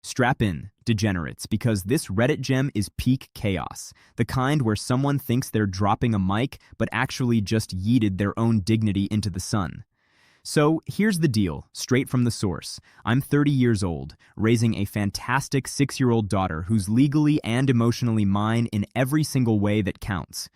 Strap in, degenerates, because this Reddit gem is peak chaos. The kind where someone thinks they're dropping a mic, but actually just yeeted their own dignity into the sun. So here's the deal, straight from the source. I'm 30 years old, raising a fantastic 6-year-old daughter who's legally and emotionally mine in every single way that counts.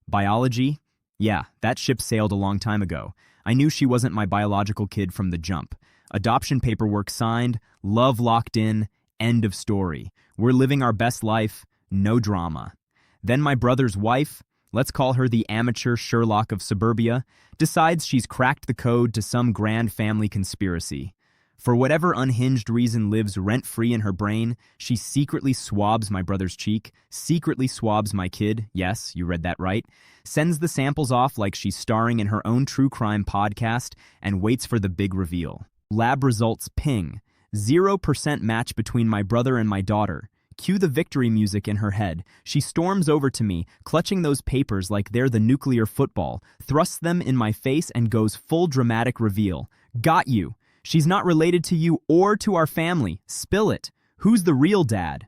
Biology? Yeah, that ship sailed a long time ago. I knew she wasn't my biological kid from the jump. Adoption paperwork signed, love locked in, end of story. We're living our best life, no drama. Then my brother's wife, let's call her the amateur Sherlock of suburbia, decides she's cracked the code to some grand family conspiracy. For whatever unhinged reason lives rent-free in her brain, she secretly swabs my brother's cheek, secretly swabs my kid, yes, you read that right, sends the samples off like she's starring in her own true crime podcast, and waits for the big reveal. Lab results ping. 0% match between my brother and my daughter. Cue the victory music in her head. She storms over to me, clutching those papers like they're the nuclear football, thrusts them in my face and goes full dramatic reveal. Got you. She's not related to you or to our family. Spill it. Who's the real dad?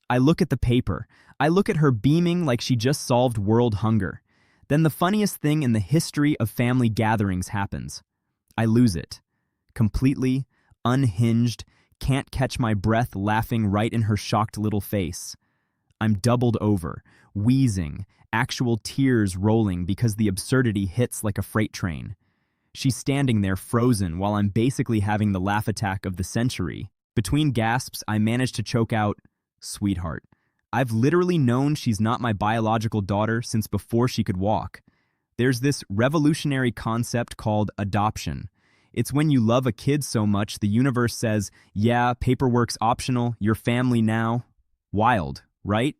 I look at the paper. I look at her beaming like she just solved world hunger. Then the funniest thing in the history of family gatherings happens. I lose it. Completely, unhinged, can't catch my breath, laughing right in her shocked little face. I'm doubled over, wheezing, actual tears rolling because the absurdity hits like a freight train. She's standing there frozen while I'm basically having the laugh attack of the century. Between gasps, I manage to choke out, "Sweetheart, I've literally known she's not my biological daughter since before she could walk." There's this revolutionary concept called adoption. It's when you love a kid so much the universe says, yeah, paperwork's optional, you're family now. Wild, right?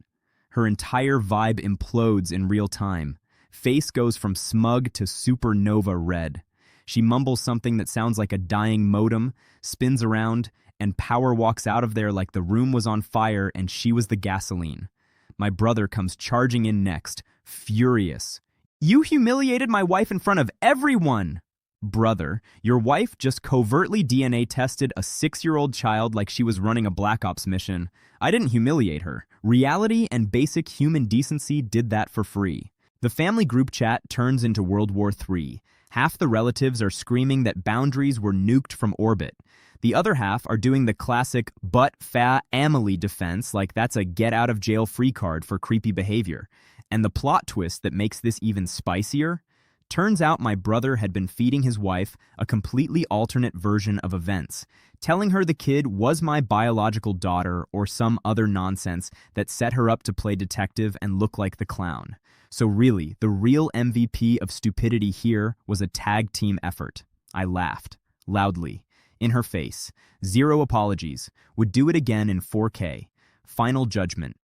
Her entire vibe implodes in real time. Face goes from smug to supernova red. She mumbles something that sounds like a dying modem, spins around, and power walks out of there like the room was on fire and she was the gasoline. My brother comes charging in next, furious. "You humiliated my wife in front of everyone!" Brother, your wife just covertly DNA tested a 6-year-old child like she was running a Black Ops mission. I didn't humiliate her. Reality and basic human decency did that for free. The family group chat turns into World War III. Half the relatives are screaming that boundaries were nuked from orbit. The other half are doing the classic but-fa-amily defense like that's a get-out-of-jail-free card for creepy behavior. And the plot twist that makes this even spicier? Turns out my brother had been feeding his wife a completely alternate version of events, telling her the kid was my biological daughter or some other nonsense that set her up to play detective and look like the clown. So really, the real MVP of stupidity here was a tag team effort. I laughed, loudly, in her face. Zero apologies. Would do it again in 4K. Final judgment.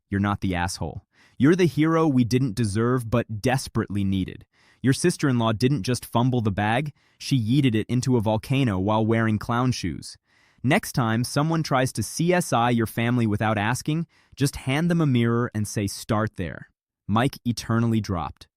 You're not the asshole. You're the hero we didn't deserve but desperately needed. Your sister-in-law didn't just fumble the bag, she yeeted it into a volcano while wearing clown shoes. Next time someone tries to CSI your family without asking, just hand them a mirror and say start there. Mic eternally dropped.